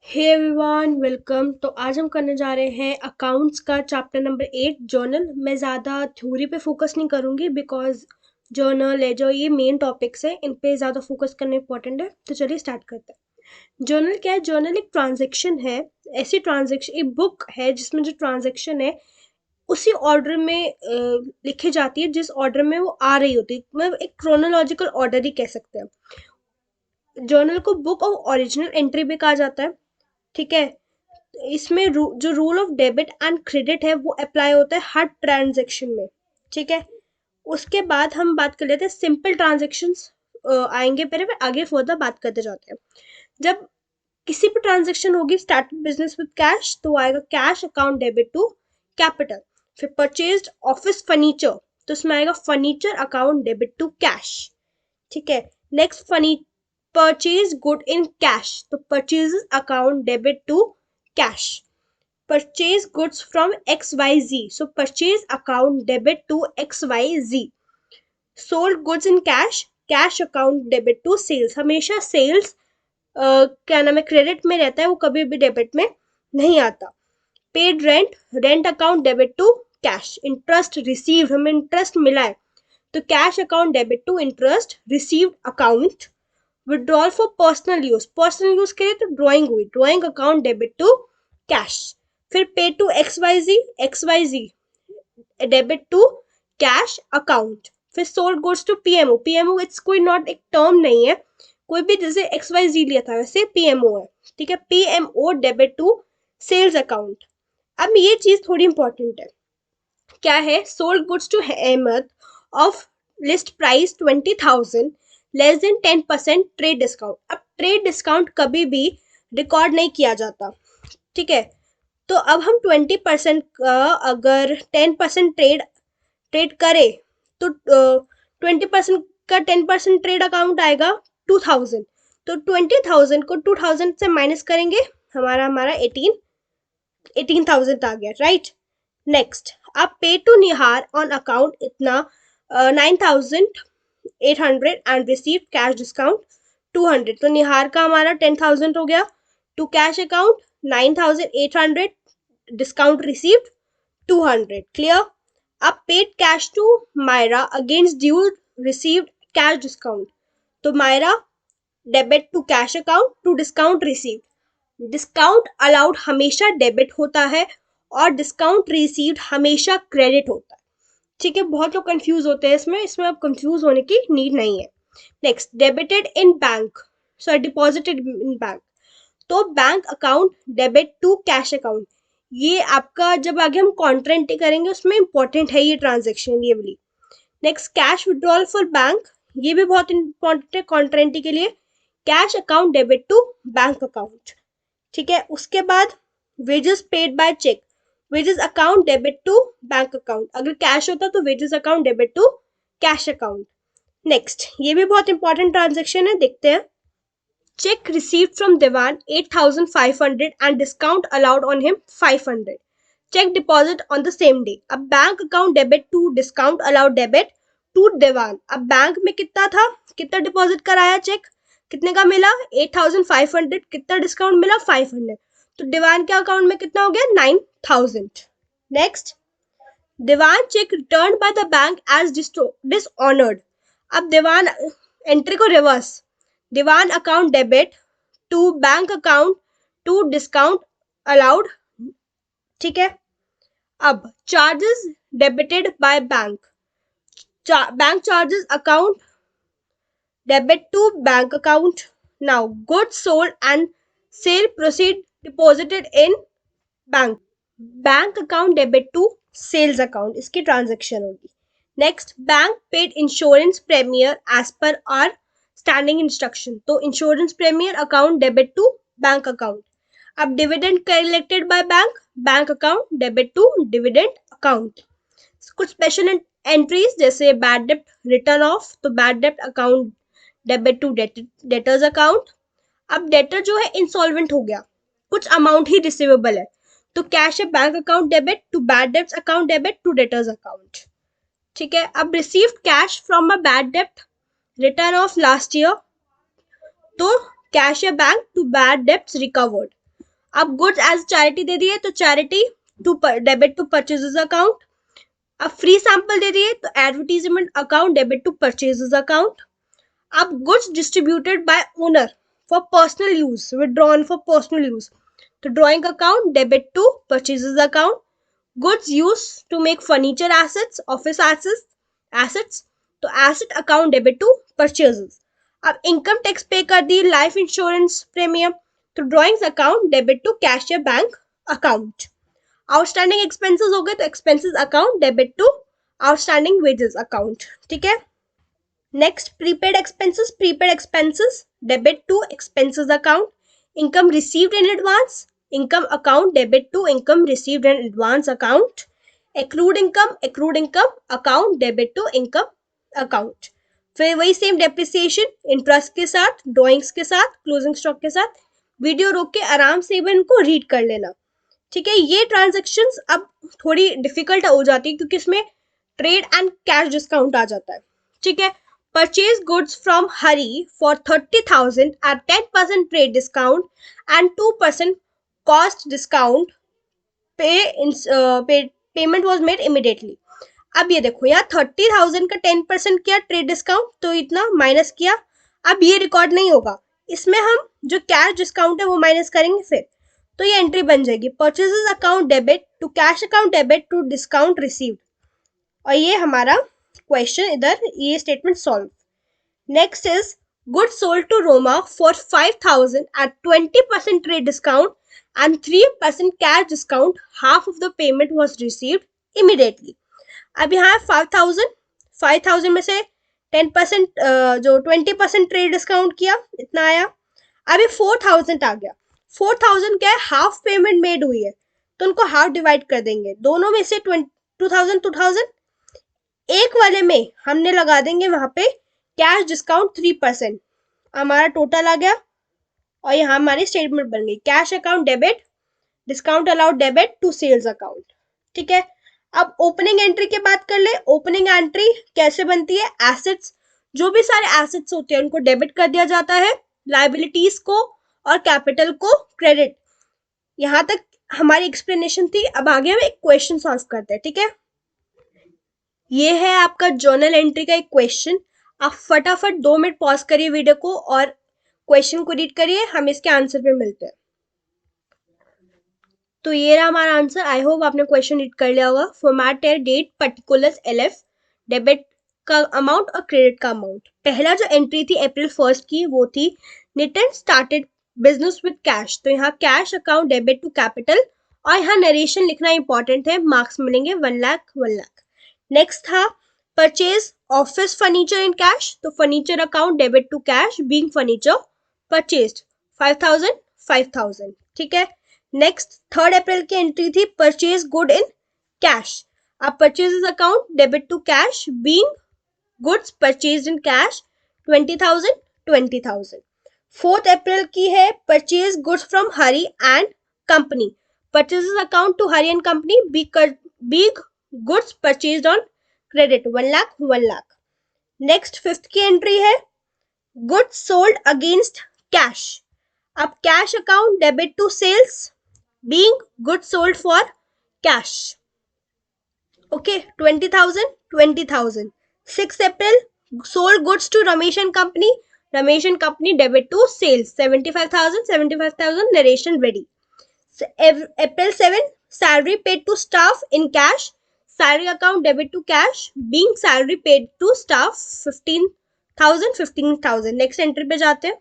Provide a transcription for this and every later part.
Hey everyone welcome. तो आज हम करने जा रहे हैं अकाउंट्स का चैप्टर नंबर 8 जर्नल। मैं ज़्यादा थ्योरी पे फोकस नहीं करूँगी बिकॉज जर्नल है जो ये मेन टॉपिक्स है, इन पे ज़्यादा फोकस करना इंपॉर्टेंट है। तो चलिए स्टार्ट करते हैं। जर्नल क्या है? जर्नल एक ट्रांजेक्शन है, ऐसी ट्रांजेक्शन, एक बुक है जिसमें जो ट्रांजेक्शन है उसी ऑर्डर में लिखी जाती है जिस ऑर्डर में वो आ रही होती है। मतलब एक क्रोनोलॉजिकल ऑर्डर ही कह सकते हैं। जर्नल को बुक ऑफ ओरिजिनल एंट्री भी कहा जाता है। ठीक है, इसमें जो rule of debit and credit है वो अप्लाई होता है हर ट्रांजेक्शन में। ठीक है, उसके बाद हम बात कर लेते हैं सिंपल ट्रांजेक्शन्स आएंगे, पहले फिर आगे फर्दर बात करते जाते हैं। जब किसी भी ट्रांजेक्शन होगी स्टार्टेड बिजनेस विद कैश तो आएगा cash account debit to capital. फिर परचेज्ड ऑफिस फर्नीचर तो इसमें आएगा furniture account debit to cash. ठीक है, next purchase good in cash तो purchase account debit to cash. Purchase goods from XYZ so purchase account debit to XYZ। Sold goods in cash cash account debit to sales. हमेशा sales क्या नाम है credit में रहता है, वो कभी भी डेबिट में नहीं आता। Paid rent rent account debit to cash. Interest received हमें इंटरेस्ट मिला है तो cash account debit to interest received account. Withdrawal for personal use के लिए तो ड्रॉइंग हुई, drawing account debit to cash. फिर pay to XYZ debit to cash account. फिर sold goods to PMO it's कोई नॉट एक टर्म नहीं है, कोई भी जैसे XYZ लिया था वैसे पीएमओ है। ठीक है, PMO debit to sales account. अब ये चीज थोड़ी इंपॉर्टेंट है, क्या है? Sold goods to Ahmad off list price 20,000 less than 10% trade discount. अब ट्रेड डिस्काउंट कभी भी रिकॉर्ड नहीं किया जाता। ठीक है, तो अब हम 20% का अगर 10% ट्रेड ट्रेड करे तो 20% का 10% ट्रेड अकाउंट आएगा 2,000। तो 20,000 को 2,000 से माइनस करेंगे, हमारा हमारा 18,000 आ गया, राइट। नेक्स्ट, आप पे टू निहार ऑन अकाउंट इतना 9,800 एंड रिसीव कैश डिस्काउंट 200। तो निहार का हमारा 10,000 हो गया to cash account 9,800 discount received 200। Clear. अब paid cash to Myra against due received cash discount तो Myra debit to cash account to discount received. Discount allowed हमेशा debit होता है और डिस्काउंट रिसीव्ड हमेशा क्रेडिट होता है। ठीक है, बहुत लोग कंफ्यूज होते हैं इसमें अब कंफ्यूज होने की नीड नहीं है। Next, debited in bank sorry deposited in bank तो bank account debit to cash account. ये आपका जब आगे हम कॉन्ट्रेंटी करेंगे उसमें इंपॉर्टेंट है ये ट्रांजेक्शन, ये वाली। Next, cash withdrawal for bank, ये भी बहुत इंपॉर्टेंट है कॉन्ट्रेंटी के लिए। Cash account debit to bank account. ठीक है, उसके बाद wages paid by cheque wages account debit to bank account. अगर कैश होता तो wages account debit to cash account. Next, ये भी बहुत इंपॉर्टेंट ट्रांजेक्शन है, देखते हैं। Cheque received from Diwan 8,500 and discount allowed on him 500। Cheque deposit on the same day. अब bank account debit to discount allowed debit to Diwan. अब bank में कितना था, कितना डिपॉजिट कराया, चेक कितने का मिला 8,500, कितना डिस्काउंट मिला 500। तो दीवान के अकाउंट में कितना हो गया 9,000। Next, Diwan cheque return by the bank as dishonoured. अब दीवान एंट्री को reverse, Diwan account debit to bank account to discount allowed. ठीक है, अब charges debited by bank bank charges account debit to bank account. Now goods sold and sale proceed deposited in bank bank account debit to sales account, इसकी transaction होगी। Next, bank paid insurance premier as per our standing instruction तो insurance premier account debit to bank account. अब dividend collected by bank bank account debit to dividend account. कुछ special entries जैसे bad डेप्ट written off तो bad डेप्ट account debit to debtors account. अब debtor जो है इंसॉल्वेंट हो गया, कुछ अमाउंट ही रिसीवेबल है तो कैश है bank account debit to bad डेप्ट account debit to debtors account. ठीक है, अब received cash from a bad डेप्ट रिटर्न ऑफ लास्ट ईयर तो कैश है bank to bad debts recovered. अब गुड्स एज चैरिटी दे दिए तो charity to debit to purchases account. अब फ्री सैंपल दे दिए तो advertisement account debit to purchases account. अब goods distributed by owner for personal use withdrawn for personal use तो drawing account debit to purchases account. Goods use to make furniture assets office assets तो asset account debit to purchases. अब income tax pay कर दी life insurance premium तो drawings account debit to cash या bank account. Outstanding expenses हो गए तो expenses account debit to outstanding wages account. ठीक है, next prepaid expenses debit to expenses account. Income received in advance income account debit to income received in advance account. Accrued income account debit to income account. फिर वही same depreciation interest के साथ drawings के साथ closing stock के साथ। Video रोक के आराम से इनको रीड कर लेना। ठीक है, ये ट्रांजेक्शन्स अब थोड़ी डिफिकल्ट हो जाती है क्योंकि इसमें ट्रेड एंड कैश डिस्काउंट आ जाता है। ठीक है, purchase goods from Hari for 30,000 at 10% trade discount and 2% cost discount payment was made immediately. अब ये देखो यहाँ 30,000 का 10% किया ट्रेड डिस्काउंट तो इतना माइनस किया। अब ये रिकॉर्ड नहीं होगा, इसमें हम जो कैश डिस्काउंट है वो माइनस करेंगे फिर तो ये एंट्री बन जाएगी purchases account debit to cash account debit to discount received. और ये हमारा क्वेश्चन इधर ये statement solve. Next is goods sold to Roma for 5,000 at 20% trade discount and 3% cash discount half of the payment was received immediately. अब यहाँ 5,000 में से 10% जो 20% ट्रेड डिस्काउंट किया इतना आया। अभी 4,000 आ गया। 4,000 क्या है, हाफ पेमेंट मेड हुई है तो उनको हाफ डिवाइड कर देंगे, दोनों में से 2,000 एक वाले में हमने लगा देंगे वहां पे कैश डिस्काउंट 3%। हमारा टोटल आ गया और यहाँ हमारी स्टेटमेंट बन गई cash account debit discount allowed debit to sales account. ठीक है, अब ओपनिंग एंट्री की बात कर ले। ओपनिंग एंट्री कैसे बनती है, एसेट्स जो भी सारे एसेट्स होते हैं उनको डेबिट कर दिया जाता है, लाइबिलिटीज को और कैपिटल को क्रेडिट। यहां तक हमारी एक्सप्लेनेशन थी। अब आगे हम एक क्वेश्चन सॉल्व करते हैं। ठीक है, ये है आपका जर्नल एंट्री का एक क्वेश्चन। आप फटाफट 2 मिनट पॉज करिए वीडियो को और क्वेश्चन को रीड करिए, हम इसके आंसर पे मिलते हैं। तो ये रहा हमारा आंसर। आई होप आपने क्वेश्चन रीड कर लिया होगा। फॉर्मेट है डेट पर्टिकुलर्स LF डेबिट का अमाउंट और क्रेडिट का अमाउंट। पहला जो एंट्री थी April 1 की वो थी Nitin started business with cash तो यहाँ cash account debit to capital और यहाँ नरेशन लिखना इंपॉर्टेंट है, मार्क्स मिलेंगे 1 लाख 1 लाख। नेक्स्ट था purchase office furniture in cash तो furniture account debit to cash being furniture purchased 5,000। ठीक है, नेक्स्ट 3rd अप्रैल की एंट्री थी परचेज गुड इन कैश। अब purchases account debit to cash being goods purchased in cash 20,000। 4th April की है purchase goods from Hari and company purchases account to Hari and company being goods purchased on credit 1 lakh 1 lakh. Next 5th की entry है goods sold against cash. अब cash account debit to sales being goods sold for cash okay 20,000। 6th April sold goods to Ramesh and company debit to sales 75,000 narration ready. April 7 salary paid to staff in cash salary account debit to cash being salary paid to staff 15,000। Next entry पे जाते हैं।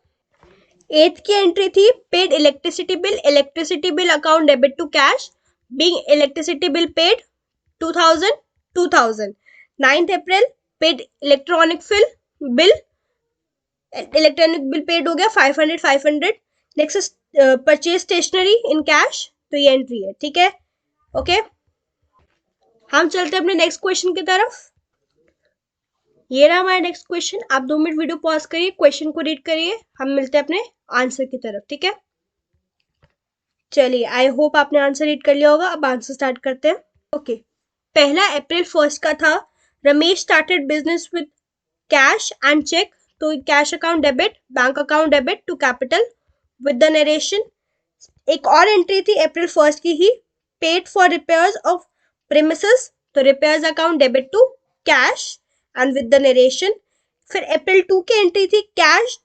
8th की entry थी paid electricity bill account debit to cash being electricity bill paid 2,000। 9th April paid electronic bill paid हो गया 500। Next purchase stationery in cash तो ये entry है। ठीक है, ओके हम चलते हैं अपने नेक्स्ट क्वेश्चन की तरफ। ये रहा हमारा नेक्स्ट क्वेश्चन। आप 2 मिनट वीडियो पॉज करिए, क्वेश्चन को रीड करिए, हम मिलते हैं अपने आंसर की तरफ। ठीक है, चलिए आई होप आपने आंसर रीड कर लिया होगा। अब आंसर स्टार्ट करते हैं। ओके, पहला April 1 का था Ramesh started business with cash and cheque तो cash account debit bank account debit to capital with the narration। एक और एंट्री थी अप्रैल 1 की ही, paid for repairs of premises, तो repairs account debit to cash and with the narration. फिर अप्रैल 2 की एंट्री थी cash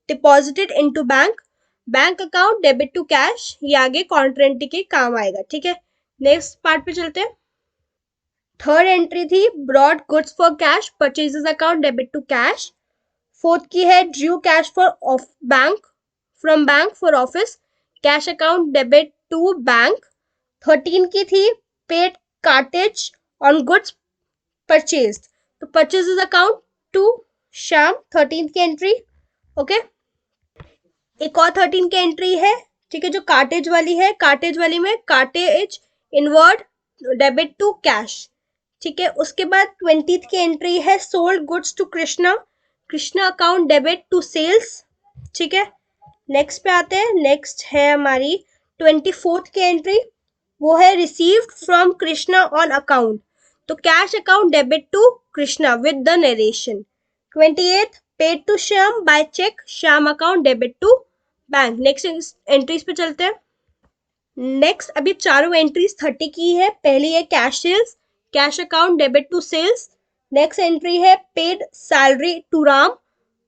deposited into bank, bank account debit to cash, ये आगे काउंटर एंट्री के काम आएगा, ठीक है। नेक्स्ट पार्ट पे चलते हैं। थर्ड एंट्री थी brought goods for cash, purchases account debit to cash. Fourth की है drew cash for bank from bank for office, cash account debit to bank. 13 की थी paid cartage on goods purchased, तो purchases account to Shyam, 13 की entry, okay. एक और 13 की entry है, ठीक है, जो कार्टेज वाली है, कार्टेज वाली में cartage inward debit to cash, ठीक है। उसके बाद 20th की एंट्री है sold goods to Krishna, Krishna account debit to sales, ठीक है। नेक्स्ट पे आते हैं, नेक्स्ट है हमारी 24th की एंट्री, वो है received from Krishna on account, तो cash account debit to Krishna with the narration. 28th paid to Shyam by cheque, Shyam account debit to bank. Next entries पे चलते हैं। नेक्स्ट अभी चारों एंट्रीज 30 की है। पहली है cash sales, cash account debit to sales. Next entry है paid salary to Ram,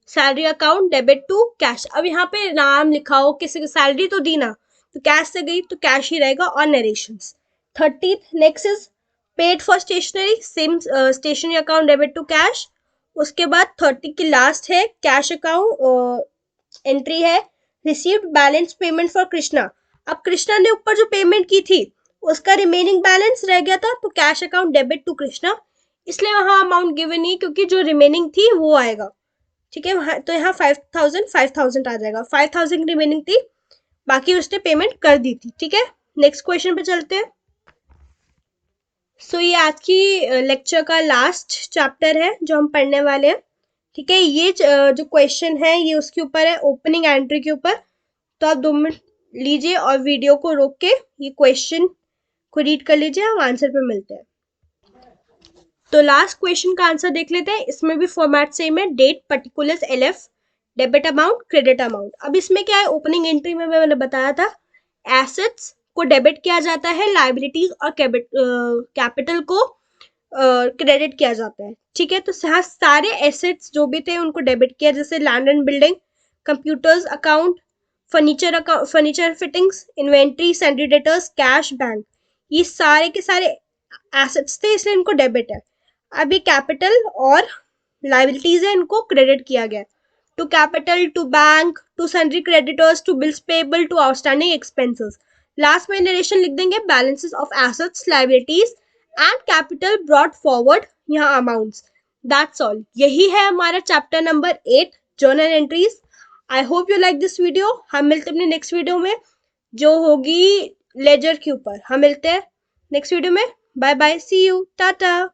salary account debit to cash. अब यहाँ पे नाम लिखा हो, किसी की सैलरी तो दी ना, तो कैश से गई तो कैश ही रहेगा और narrations. 30th next is paid for stationery, same stationery account debit to cash. उसके बाद 30 की लास्ट है कैश अकाउंट एंट्री है received balance payment for Krishna. अब कृष्णा ने ऊपर जो पेमेंट की थी उसका रिमेनिंग बैलेंस रह गया था, तो cash account debit to Krishna, इसलिए वहां अमाउंट गिवन नहीं, क्योंकि जो रिमेनिंग थी वो आएगा, ठीक है। तो यहाँ 5000 आ जाएगा, 5000 रिमेनिंग थी, बाकी उसने पेमेंट कर दी थी, ठीक है। नेक्स्ट क्वेश्चन पे चलते हैं। सो ये आज की लेक्चर का लास्ट चैप्टर है जो हम पढ़ने वाले हैं, ठीक है। ये जो क्वेश्चन है ये उसके ऊपर है, ओपनिंग एंट्री के ऊपर। तो आप 2 मिनट लीजिए और वीडियो को रोक के ये क्वेश्चन को रीड कर लीजिए, हम आंसर पे मिलते हैं। तो लास्ट क्वेश्चन का आंसर देख लेते हैं। इसमें भी फॉर्मेट सेम है, date, particulars, LF, debit amount, credit amount. अब इसमें क्या है, ओपनिंग एंट्री में मैंने बताया था एसेट्स को डेबिट किया जाता है, लाइबिलिटीज और कैपिटल को क्रेडिट किया जाता है, ठीक है। तो यहाँ सारे एसेट्स जो भी थे उनको डेबिट किया, जैसे land and building, computers account, furniture fittings, inventory, sundry debtors, cash, bank, ये सारे के सारे एसेट्स थे, इसलिए इनको डेबिट है। अभी कैपिटल और लाइबिलिटीज है, इनको क्रेडिट किया गया, to capital, to bank, to sundry creditors, to bills payable, to outstanding expenses. Last में नरेशन लिख देंगे balances of assets, liabilities and capital brought forward, यहाँ अमाउंट्स। दैट्स ऑल, यही है हमारा chapter number 8 journal entries. I hope you like this video. हम मिलते हैं अपने नेक्स्ट वीडियो में जो होगी लेजर के ऊपर। हम मिलते हैं नेक्स्ट वीडियो में। Bye bye, see you, Tata.